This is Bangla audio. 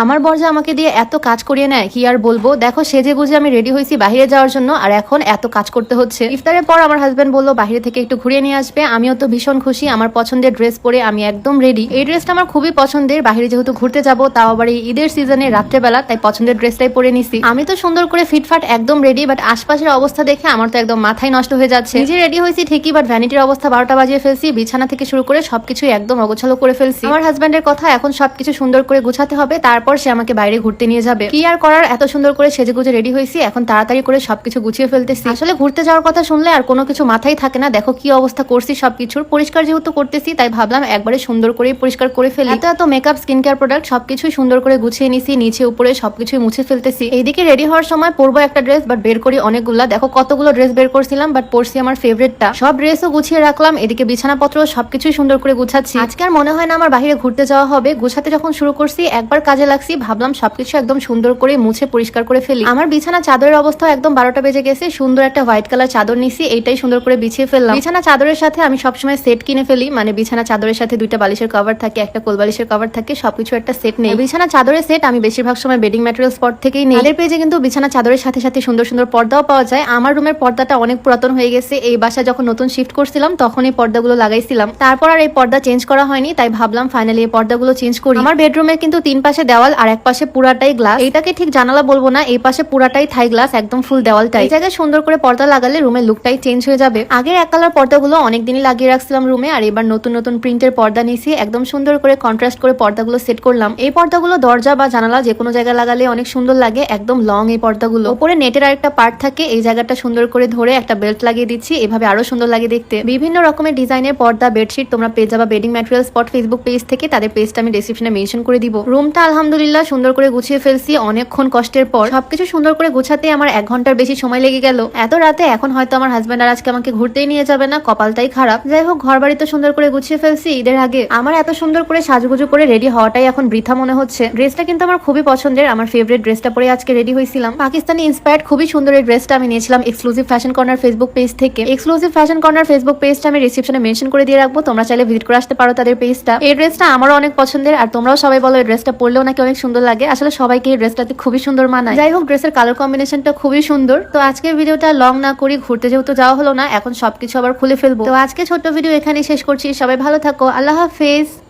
আমার বর যে আমাকে দিয়ে এত কাজ করিয়ে নেয় কি আর বলবো। দেখো সেজে গুজে আমি রেডি হয়েছি বাইরে যাওয়ার জন্য, আর এখন এত কাজ করতে হচ্ছে। ইফতারের পর আমার হাজবেন্ড বললো বাইরে থেকে একটু ঘুরিয়ে নিয়ে আসবে। আমিও তো ভীষণ খুশি, আমার পছন্দের ড্রেস পরে আমি একদম রেডি। এই ড্রেসটা আমার খুবই পছন্দের, বাইরে যেহেতু ঘুরতে যাবো, তাও আবার এই ঈদের সিজনে রাত্রেবেলা, তাই পছন্দের ড্রেসটাই পরে নিছি। আমি তো সুন্দর করে ফিটফাট একদম রেডি, বাট আশপাশের অবস্থা দেখে আমার তো একদম মাথায় নষ্ট হয়ে যাচ্ছে। নিজে রেডি হয়েছি ঠিকই, বাট ভ্যানিটির অবস্থা 12টা বাজিয়ে ফেলছি। বিছানা থেকে শুরু করে সবকিছু একদম অগোছালো করে ফেলছি। আমার হাজবেন্ডের কথা, এখন সবকিছু সুন্দর করে গুছাতে হবে, তারপর সে আমাকে বাইরে ঘুরতে নিয়ে যাবে। কি আর করার, এত সুন্দর করে সেজে গুজে রেডি হয়েছি, এখন তাড়াতাড়ি করে সবকিছু গুছিয়ে ফেলতেছি। আসলে ঘুরতে যাওয়ার কথা শুনলে আর কোনো কিছু মাথায় থাকে না। দেখো কি অবস্থা করছি সবকিছুর। পরিষ্কার যেহেতু করতেছি, তাই ভাবলাম একবারে সুন্দর করে পরিষ্কার করে ফেলি। এত মেকআপ, স্কিন কেয়ার প্রোডাক্ট সবকিছুই সুন্দর করে গুছিয়ে নিছি, নিচে উপরে সবকিছুই মুছে ফেলতেছি। এইদিকে রেডি হওয়ার সময় পরবো একটা ড্রেস, বাট বের করি অনেকগুলা। দেখো কতগুলো ড্রেস বের করছিলাম, বাট পরছি আমার ফেভারিটটা। সব ড্রেসও গুছিয়ে রাখলাম, এদিকে বিছানাপত্র সবকিছুই সুন্দর করে গুছাচ্ছি। আজকে আর মনে হয় না আমার বাইরে ঘুরতে যাওয়া হবে। গুছাতে যখন শুরু করছি একবার কাজে লাগছি, ভাবলাম সবকিছু একদম সুন্দর করে মুছে পরিষ্কার করে ফেলি। আমার বিছানা চাদরের অবস্থা একদম 12টা বেজে গেছে। সুন্দর একটা হোয়াইট কালার চাদর নিছি, এইটাই সুন্দর করে বিছিয়ে ফেললাম। বিছানা চাদরের সাথে আমি সবসময় সেট কিনে ফেলি, মানে বিছানা চাদরের সাথে 2টা বালিশের কভার থাকে, একটা কোল বালিশের কভার থাকে, সবকিছু একটা সেট নেই। বিছানা চাদরের সেট আমি বেশিরভাগ সময় বেডিং ম্যাটেরিয়াল স্পট থেকেই নেই। এদের পেজে কিন্তু বিছানা চাদরের সাথে সাথে সুন্দর সুন্দর পর্দাও পাওয়া যায়। আমার রুমের পর্দাটা অনেক পুরাতন হয়ে গেছে, এই বাসা যখন নতুন শিফট করছিলাম তখন এই পর্দাগুলো লাগাইছিলাম, তারপর আর এই পর্দা চেঞ্জ করা হয়নি, তাই ভাবলাম ফাইনালি এই পর্দাগুলো চেঞ্জ করি। আমার বেডরুমের কিন্তু 3 পাশে দেওয়াল আর এক পাশে পুরাটাই গ্লাস। এইটাকে ঠিক জানালা বলবো না, এই পাশে পুরাটাই থাই গ্লাস, একদম ফুল দেওয়ালটাই। এই জায়গায় সুন্দর করে পর্দা লাগালে রুমের লুকটাই চেঞ্জ হয়ে যাবে। আগের এক কালার পর্দাগুলো অনেকদিনই লাগিয়ে রাখছিলাম রুমে, আর এবার নতুন নতুন প্রিন্টের পর্দা নিয়েছি। একদম সুন্দর করে কন্ট্রাস্ট করে পর্দাগুলো সেট করলাম। এই পর্দাগুলো দরজা বা জানালা যে কোনো জায়গায় লাগালে অনেক সুন্দর লাগে, একদম লং এই পর্দাগুলো। উপরে নেটের আরেকটা পার্ট থাকে, এই জায়গাটা সুন্দর করে ধরে একটা বেল্ট লাগিয়ে দিচ্ছি, এভাবে আরো সুন্দর লাগে দেখতে। বিভিন্ন রকমের ডিজাইনের পর্দা, বেডশিট তোমরা পেয়ে যাবা bedding material spot Facebook page থেকে, তাদের পেজটা আমি ডেসক্রিপশনে মেনশন করে দিব। রুমটা আলহামদুলিল্লাহ সুন্দর করে গুছিয়ে ফেলছি অনেকক্ষণ কষ্টের পর। সবকিছু সুন্দর করে গুছাতে আমার 1 ঘন্টার বেশি সময় লেগে গেল। এত রাতে এখন হয়তো আমার হাজবেন্ড আর আজকে আমাকে ঘুরতেই নিয়ে যাবে না, কপালটাই খারাপ। যাই হোক, ঘর বাড়ি তো সুন্দর করে গুছিয়ে ফেলছি ঈদের আগে। আমার এত সুন্দর করে সাজুগুজু করে রেডি হওয়াটাই এখন বৃথা মনে হচ্ছে। ড্রেসটা কিন্তু আমার খুবই পছন্দের, আমার ফেভারিট ড্রেসটা পরে আজকে রেডি হয়েছিলাম। পাকিস্তানি ইন্সপায়ার্ড খুবই সুন্দর এই ড্রেসটা আমি নিয়েছিলাম exclusive fashion corner Facebook page থেকে। এক্সক্লুসিভ ফ্যাশন কর্নার ফেসবুক পেজটা আমি ডেসক্রিপশনে মেনশন করে দিয়ে রাখবো, তোমরা চাইলে ভিজিট করে আসতে পারো তাদের পেজটা। এই ড্রেসটা আমারও অনেক পছন্দের, আর তোমরাও সবাই বলো এই ড্রেসটা পরলেও নাকি অনেক সুন্দর লাগে। আসলে সবাইকে এই ড্রেসটাতে খুবই সুন্দর মানায়। যাই হোক, ড্রেসের কালার কম্বিনেশনটা খুবই সুন্দর। তো আজকের ভিডিওটা লং না করি, ঘুরতে যেহেতু যাওয়া হলো না, এখন সবকিছু আবার খুলে ফেলবো। তো আজকে ছোট্ট ভিডিও এখানেই শেষ করছি। সবাই ভালো থাকো, আল্লাহ হাফেজ।